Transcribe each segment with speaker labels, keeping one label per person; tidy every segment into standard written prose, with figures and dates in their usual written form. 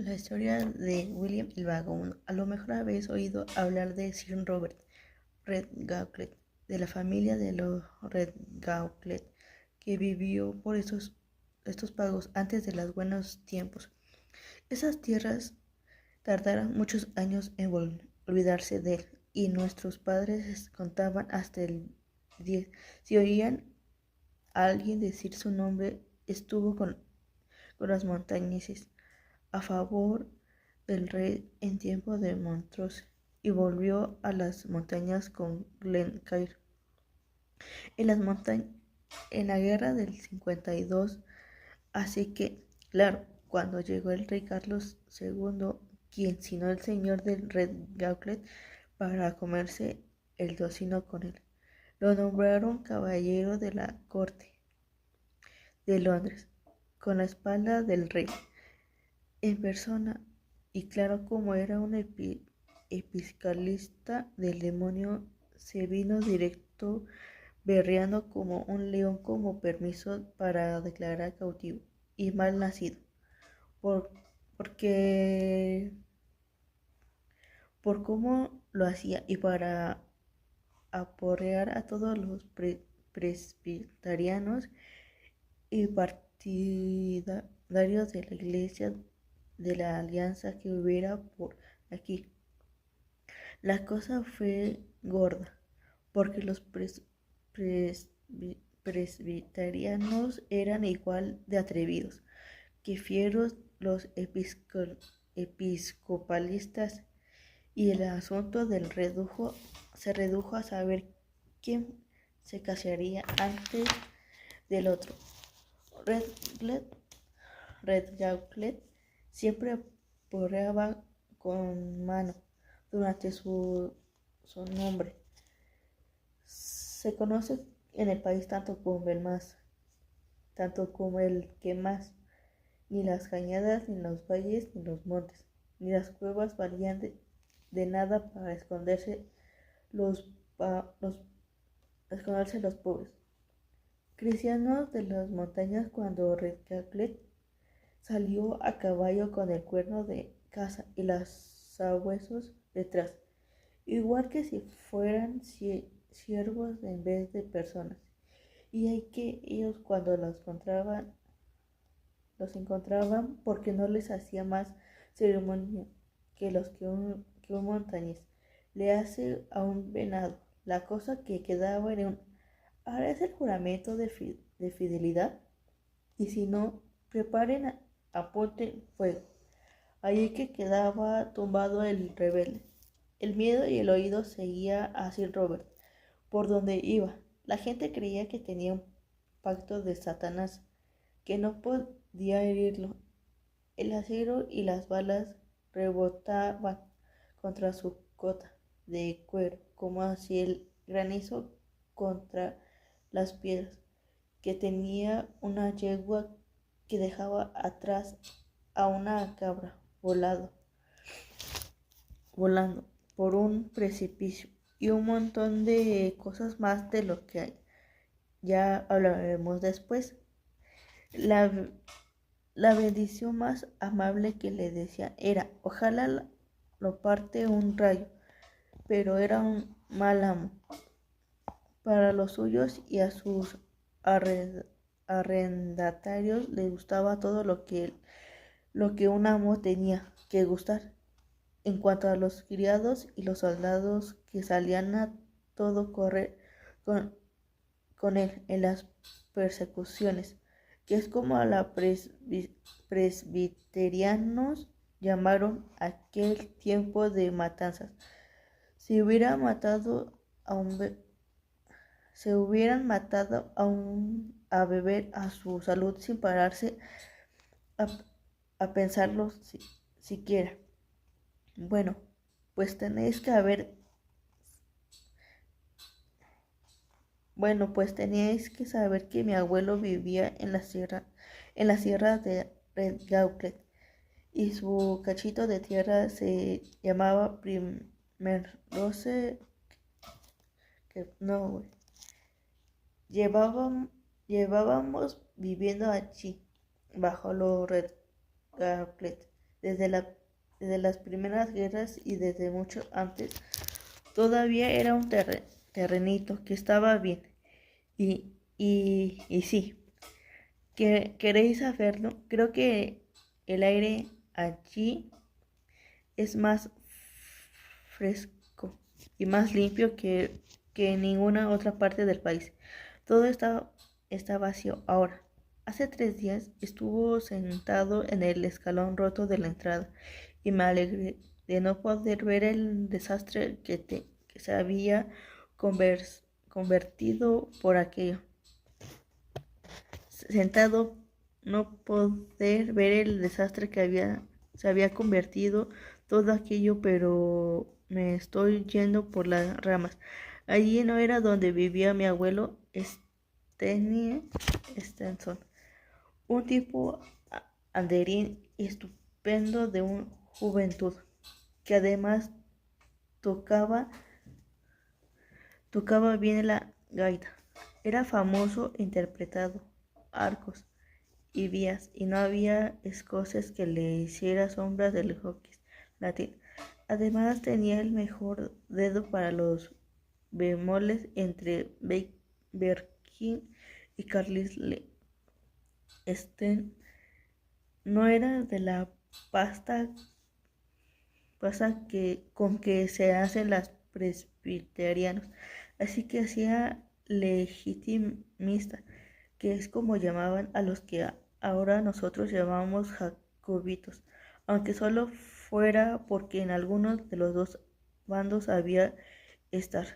Speaker 1: La historia de William el Vagabundo. A lo mejor habéis oído hablar de Sir Robert Redgauntlet, de la familia de los Redgauntlet, que vivió por estos pagos antes de los buenos tiempos. Esas tierras tardaron muchos años en olvidarse de él, y nuestros padres contaban hasta el 10. Si oían a alguien decir su nombre, estuvo con los montañeses a favor del rey en tiempo de Montrose y volvió a las montañas con Glencairn. En las montañas, en la guerra del 52, así que, claro, cuando llegó el rey Carlos II, quien sino el señor del Red Gauntlet para comerse el tocino con él, lo nombraron caballero de la corte de Londres, con la espalda del rey en persona, y claro, como era un episcopalista del demonio, se vino directo berreando como un león como permiso para declarar cautivo y mal nacido, por, porque por cómo lo hacía y para aporrear a todos los presbiterianos y partidarios de la iglesia de la alianza que hubiera por aquí. La cosa fue gorda, porque los presbiterianos eran igual de atrevidos que fieros los episcopalistas, y el asunto se redujo a saber quién se casaría antes del otro. Redgauntlet siempre porreaba con mano durante su nombre. Se conoce en el país tanto como el que más, ni las cañadas, ni los valles, ni los montes, ni las cuevas valían de nada para esconderse los pobres cristianos de las montañas. Cuando Redgauntlet salió a caballo con el cuerno de caza y los sabuesos detrás, igual que si fueran siervos en vez de personas. Y hay que ellos cuando los encontraban porque no les hacía más ceremonia que un montañés le hace a un venado. La cosa que quedaba era ahora es el juramento de fidelidad, y si no, preparen, apunten fuego. Allí que quedaba tumbado el rebelde. El miedo y el oído seguía a Sir Robert por donde iba. La gente creía que tenía un pacto de Satanás, que no podía herirlo. El acero y las balas rebotaban contra su cota de cuero, como si el granizo contra las piedras, que tenía una yegua que dejaba atrás a una cabra volando por un precipicio, y un montón de cosas más de lo que ya hablaremos después. La, la bendición más amable que le decía era: ojalá lo parte un rayo, pero era un mal amo para los suyos, y a sus arrendatarios les gustaba todo lo que un amo tenía que gustar. En cuanto a los criados y los soldados que salían a todo correr con, con él en las persecuciones, que es como a la presbiterianos llamaron aquel tiempo de matanzas. Si hubiera matado a un se hubieran matado a beber a su salud sin pararse a, a pensarlo siquiera. Bueno, pues tenéis que haber Bueno, pues teníais que saber que mi abuelo vivía en la sierra de Redgauntlet, y su cachito de tierra se llamaba Primrose, que no, güey. Llevábamos viviendo allí, bajo los Redgauntlet, desde, desde las primeras guerras y desde mucho antes. Todavía era un terrenito que estaba bien. Y sí, ¿queréis saberlo? Creo que el aire allí es más fresco y más limpio que en ninguna otra parte del país. Todo está vacío ahora. Hace 3 días estuvo sentado en el escalón roto de la entrada y me alegré de no poder ver el desastre que se había convertido por aquello. Sentado, no poder ver el desastre se había convertido todo aquello, pero me estoy yendo por las ramas. Allí no era donde vivía mi abuelo Stenie Stenson, un tipo anderín y estupendo de una juventud, que además tocaba, tocaba bien la gaita. Era famoso interpretando arcos y vías, y no había escoces que le hiciera sombra del hockey latino. Además tenía el mejor dedo para los bemoles entre Berkin y Carlisle. No era de la pasta con que se hacen las presbiterianos, así que hacía legitimista, que es como llamaban a los que ahora nosotros llamamos jacobitos, aunque solo fuera porque en algunos de los dos bandos había estar.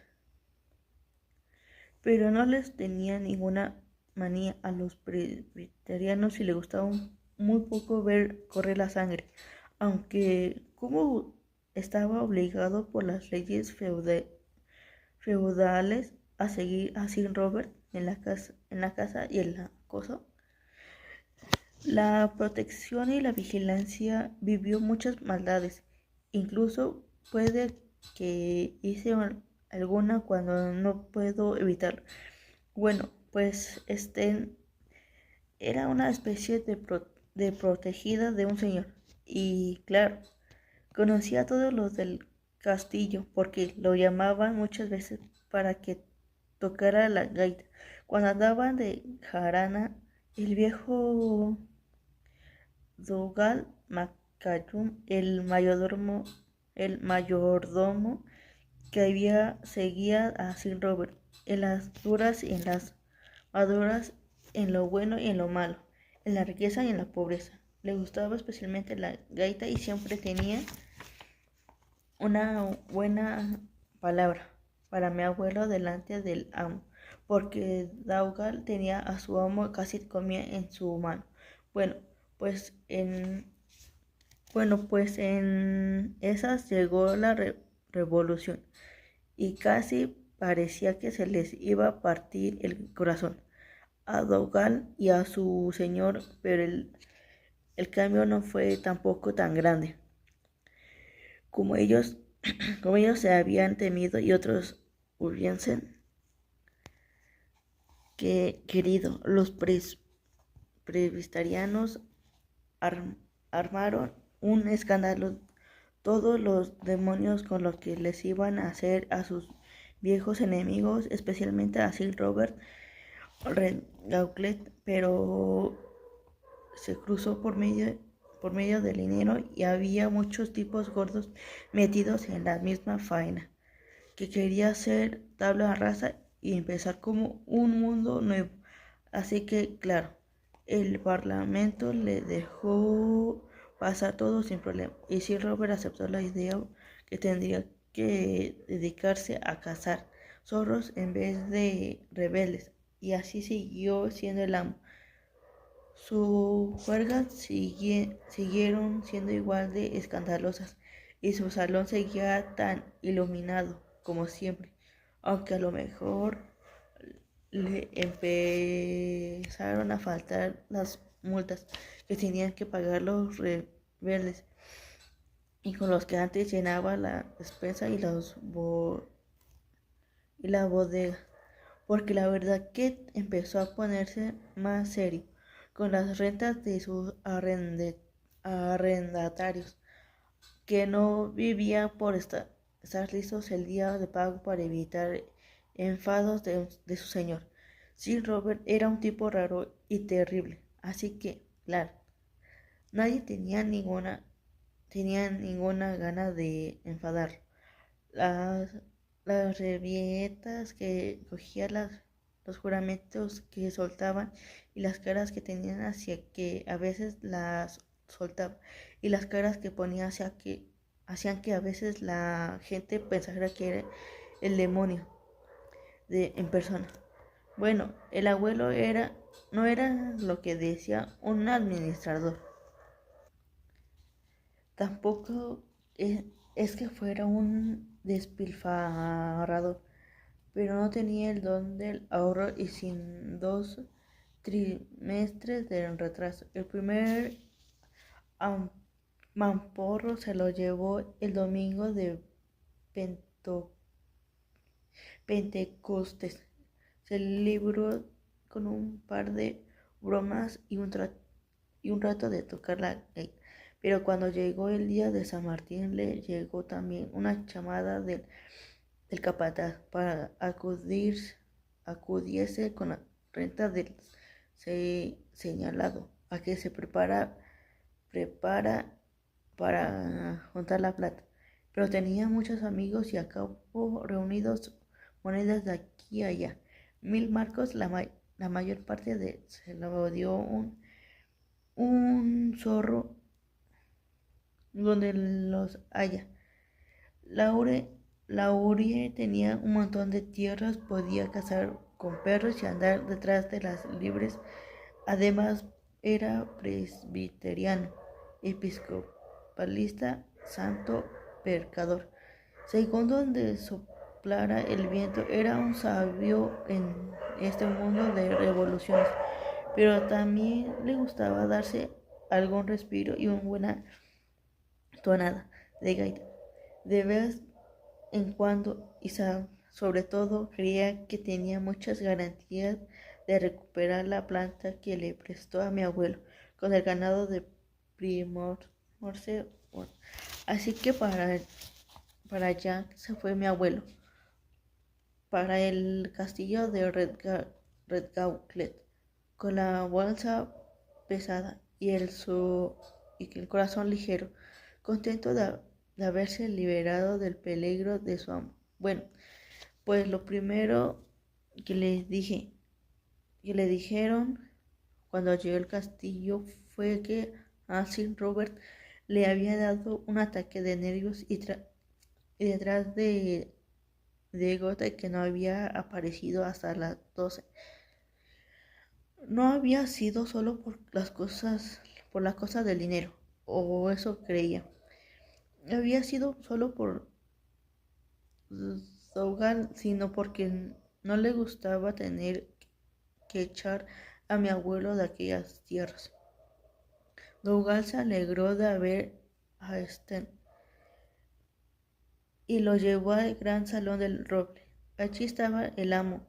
Speaker 1: Pero no les tenía ninguna manía a los presbiterianos y le gustaba muy poco ver correr la sangre, aunque como estaba obligado por las leyes feudales a seguir a Sir Robert en la casa y el acoso. La protección y la vigilancia vivió muchas maldades, incluso puede que hice alguna cuando no puedo evitarlo. Bueno, pues era una especie de protegida de un señor. Y claro, conocía a todos los del castillo porque lo llamaban muchas veces para que tocara la gaita. Cuando andaban de jarana, el viejo Dougal Macallum, el mayordomo que había seguía a Sir Robert en las duras y en las maduras, en lo bueno y en lo malo, en la riqueza y en la pobreza. Le gustaba especialmente la gaita y siempre tenía una buena palabra para mi abuelo delante del amo, porque Dougal tenía a su amo casi comía en su mano. Bueno, pues en esas llegó la revolución y casi parecía que se les iba a partir el corazón a Dougal y a su señor, pero el cambio no fue tampoco tan grande como ellos, como ellos se habían temido y otros hubiesen querido. Los presbiterianos armaron un escándalo, todos los demonios con los que les iban a hacer a sus viejos enemigos, especialmente a Sir Robert Redgauntlet, pero se cruzó por medio del dinero y había muchos tipos gordos metidos en la misma faena, que quería hacer tabla rasa y empezar como un mundo nuevo. Así que, claro, el parlamento le dejó pasar todo sin problema. Y si Robert aceptó la idea que tendría que dedicarse a cazar zorros en vez de rebeldes. Y así siguió siendo el amo. Sus juergas siguieron siendo igual de escandalosas y su salón seguía tan iluminado como siempre, aunque a lo mejor le empezaron a faltar las multas que tenían que pagar los rebeldes y con los que antes llenaba la despensa y la bodega, porque la verdad que empezó a ponerse más serio con las rentas de sus arrendatarios que no vivían por estar listos el día de pago para evitar enfados de su señor. Sir Robert era un tipo raro y terrible, así que, claro, nadie tenía ninguna gana de enfadar. Las, las rabietas que cogía, los juramentos que soltaban y las caras que tenían hacia que a veces las soltaba y las caras que ponía hacían que a veces la gente pensara que era el demonio en persona. Bueno, el abuelo no era lo que decía un administrador. Tampoco es que fuera un despilfarrador, pero no tenía el don del ahorro y sin 2 trimestres de retraso. El primer mamporro se lo llevó el domingo de Pento- Pentecostés. Se libró con un par de bromas y un rato de tocar la gaita. Pero cuando llegó el día de San Martín le llegó también una chamada del capataz para acudiese con la renta del señalado, a que se prepara para juntar la plata. Pero tenía muchos amigos y acabó reunidos monedas de aquí a allá. 1000 marcos, la mayor parte se lo dio un zorro donde los haya. Laure, Laurie tenía un montón de tierras, podía cazar con perros y andar detrás de las libres. Además, era presbiteriano, episcopalista, santo, pecador. Según donde soplara el viento, era un sabio en este mundo de revoluciones, pero también le gustaba darse algún respiro y una buena tonada de gaita de vez en cuando, y sobre todo creía que tenía muchas garantías de recuperar la planta que le prestó a mi abuelo con el ganado de Primorse. Así que para allá se fue mi abuelo, para el castillo de Redgauntlet, con la bolsa pesada y el corazón ligero, contento de haberse liberado del peligro de su amo. Bueno, pues lo primero que le dijeron cuando llegó al castillo fue que a Sir Robert le había dado un ataque de nervios y detrás de Gota que no había aparecido hasta las 12. No había sido solo por las cosas del dinero, o eso creía. Había sido solo por Dougal, sino porque no le gustaba tener que echar a mi abuelo de aquellas tierras. Dougal se alegró de ver a Sten y lo llevó al gran salón del roble. Allí estaba el amo,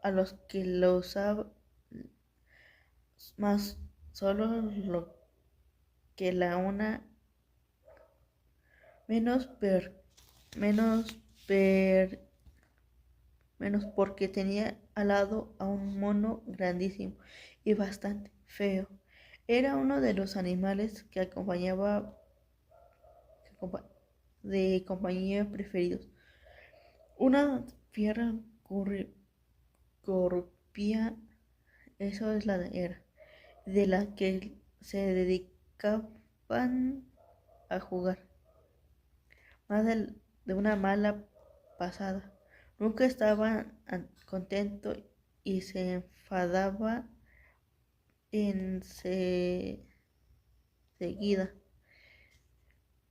Speaker 1: a los que lo usaba más solo lo que la una menos menos per, menos porque tenía al lado a un mono grandísimo y bastante feo. Era uno de los animales de compañía preferidos. Una fiera corrupía, eso es era, de la que se dedicaban a jugar, más de una mala pasada. Nunca estaba contento y se enfadaba enseguida.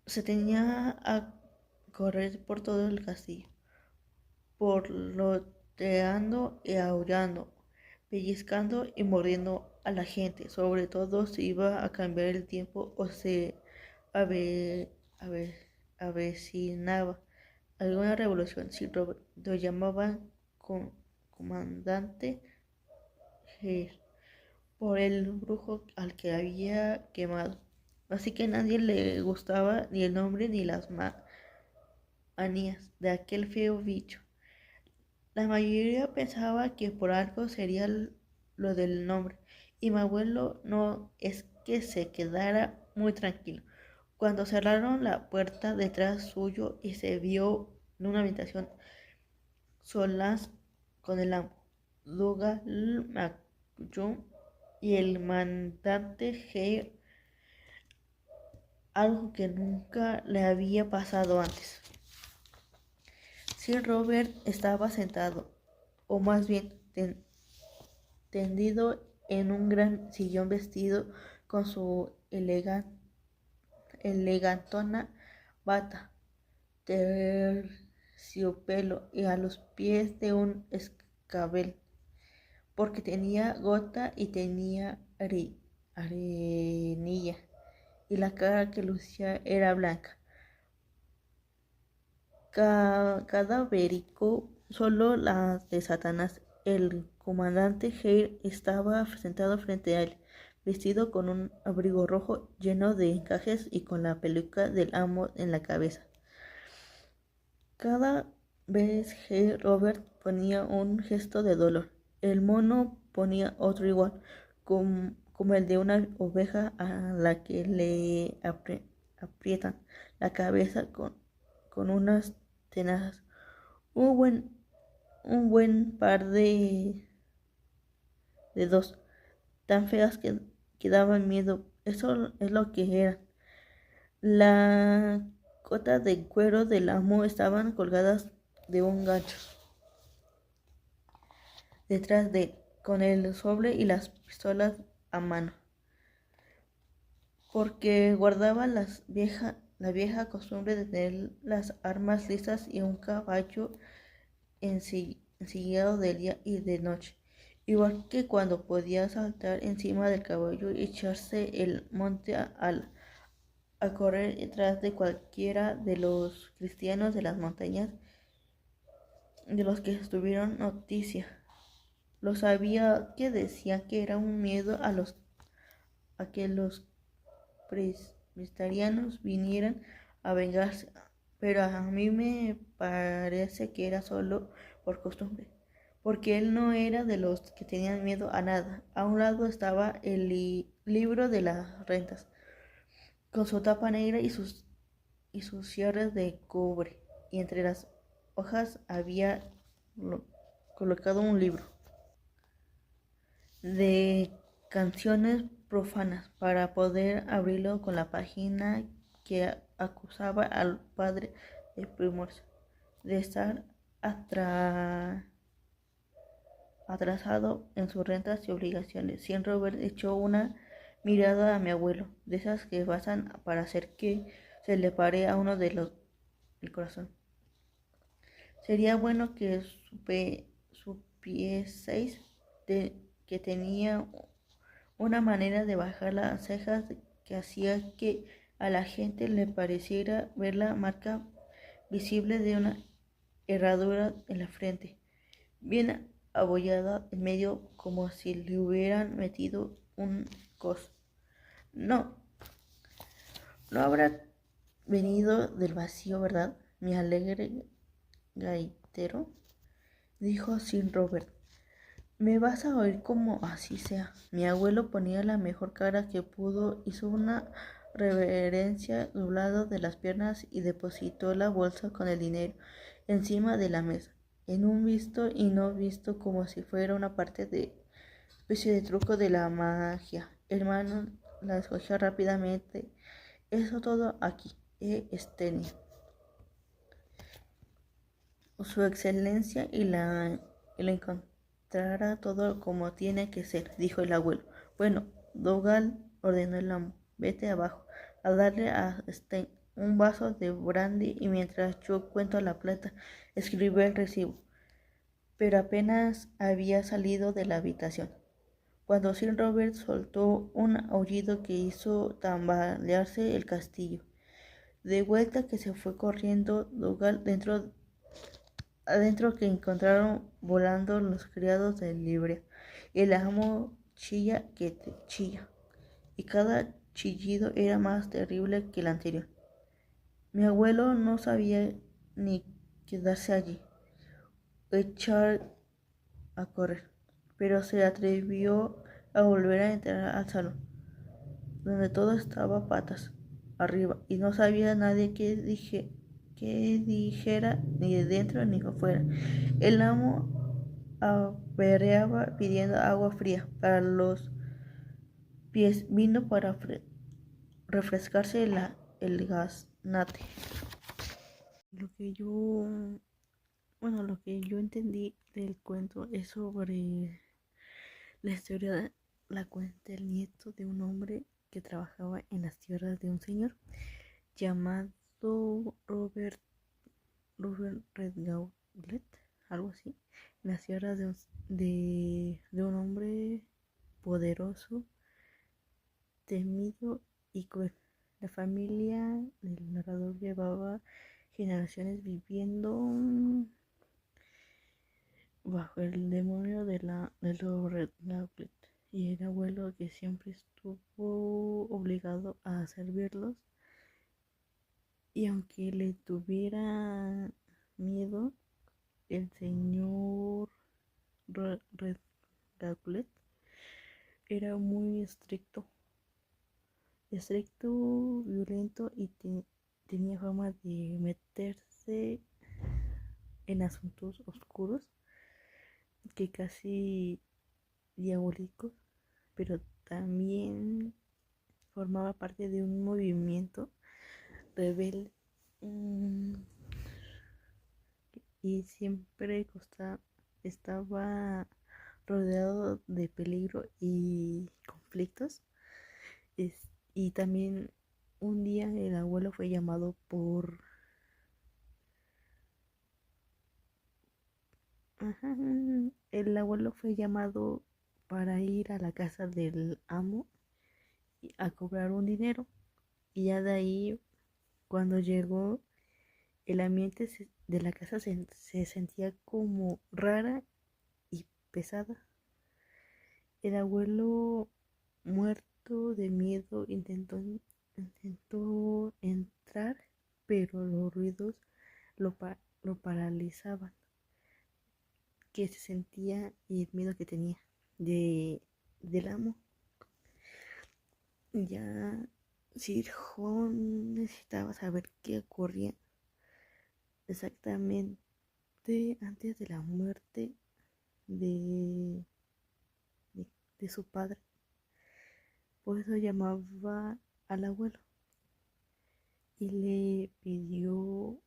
Speaker 1: Se tenía a correr por todo el castillo, porloteando y aullando, pellizcando y mordiendo a la gente, sobre todo si iba a cambiar el tiempo o se ave- ave- avecinaba alguna revolución. Si lo llamaban comandante Heer, por el brujo al que había quemado. Así que a nadie le gustaba ni el nombre ni las manías de aquel feo bicho. La mayoría pensaba que por algo sería lo del nombre, y mi abuelo no es que se quedara muy tranquilo. Cuando cerraron la puerta detrás suyo y se vio en una habitación solas con el amo, Dougal MacJohn y el mandante Hare, algo que nunca le había pasado antes. Sir Robert estaba sentado, o más bien tendido en un gran sillón vestido con su elegantona bata terciopelo y a los pies de un escabel, porque tenía gota y tenía arenilla, y la cara que lucía era blanca, cadavérico, solo la de Satanás. El comandante Hare estaba sentado frente a él, vestido con un abrigo rojo lleno de encajes y con la peluca del amo en la cabeza. Cada vez que Robert ponía un gesto de dolor, el mono ponía otro igual, como el de una oveja a la que le aprietan la cabeza con unas tenazas. Un buen par de dos, tan feas que daban miedo. Eso es lo que eran. La cota de cuero del amo estaban colgadas de un gancho detrás de él, con el sobre y las pistolas a mano, porque guardaba la vieja costumbre de tener las armas listas y un caballo ensillado de día y de noche, igual que cuando podía saltar encima del caballo y echarse el monte a correr detrás de cualquiera de los cristianos de las montañas de los que tuvieron noticia. Lo sabía, que decían que era un miedo a que los presbiterianos vinieran a vengarse, pero a mí me parece que era solo por costumbre, porque él no era de los que tenían miedo a nada. A un lado estaba el libro de las rentas, con su tapa negra y sus cierres de cobre, y entre las hojas había colocado un libro de canciones profanas para poder abrirlo con la página que acusaba al padre de Primorso de estar atrasado en sus rentas y obligaciones. Sin Robert echó una mirada a mi abuelo, de esas que bastan para hacer que se le pare a uno de los el corazón. Sería bueno que supieseis que tenía una manera de bajar las cejas que hacía que a la gente le pareciera ver la marca visible de una herradura en la frente, bien abollada en medio, como si le hubieran metido un coso. No, no habrá venido del vacío, ¿verdad, mi alegre gaitero?, dijo Sir Robert. Me vas a oír como así sea. Mi abuelo ponía la mejor cara que pudo, hizo una reverencia doblado de las piernas y depositó la bolsa con el dinero encima de la mesa, en un visto y no visto, como si fuera una parte de especie de truco de la magia. Hermano la escogió rápidamente. Eso todo aquí, Estenia. Su excelencia y la encontrará todo como tiene que ser, dijo el abuelo. Bueno, Dougal, ordenó el amo, vete abajo a darle a Stein un vaso de brandy y mientras yo cuento la plata, escribió el recibo. Pero apenas había salido de la habitación, cuando Sir Robert soltó un aullido que hizo tambalearse el castillo. De vuelta que se fue corriendo Dougal adentro, que encontraron volando los criados de librea. El amo chilla que te chilla, y cada chillido era más terrible que el anterior. Mi abuelo no sabía ni quedarse allí, echar a correr, pero se atrevió a volver a entrar al salón, donde todo estaba patas arriba y no sabía nadie que dijera ni de dentro ni de afuera. El amo aperreaba pidiendo agua fría para los pies, vino para refrescarse el gaznate. Lo que yo, lo que yo entendí del cuento es sobre la historia, la cuenta el nieto de un hombre que trabajaba en las tierras de un señor llamado Robert, Robert Redgauntlet, algo así, en las tierras de un hombre poderoso, temido y cruel. La familia del narrador llevaba generaciones viviendo bajo el demonio del Red Gauntlet y el abuelo que siempre estuvo obligado a servirlos y aunque le tuviera miedo el señor Red Gauntlet era muy estricto, violento y tenía fama de meterse en asuntos oscuros que casi diabólicos, pero también formaba parte de un movimiento rebelde y siempre estaba rodeado de peligro y conflictos. Y también un día el abuelo fue llamado Ajá, el abuelo fue llamado para ir a la casa del amo a cobrar un dinero. Y ya de ahí, cuando llegó, el ambiente de la casa se sentía como rara y pesada. El abuelo, muerto de miedo, intentó entrar, pero los ruidos lo paralizaban, que se sentía y el miedo que tenía del amo. Ya Sir necesitaba saber qué ocurría exactamente antes de la muerte de, de, de su padre. Por eso llamaba al abuelo y le pidió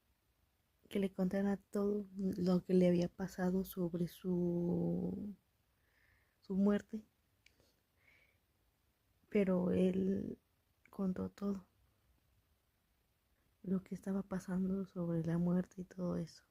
Speaker 1: que le contara todo lo que le había pasado sobre su muerte, pero él contó todo lo que estaba pasando sobre la muerte y todo eso.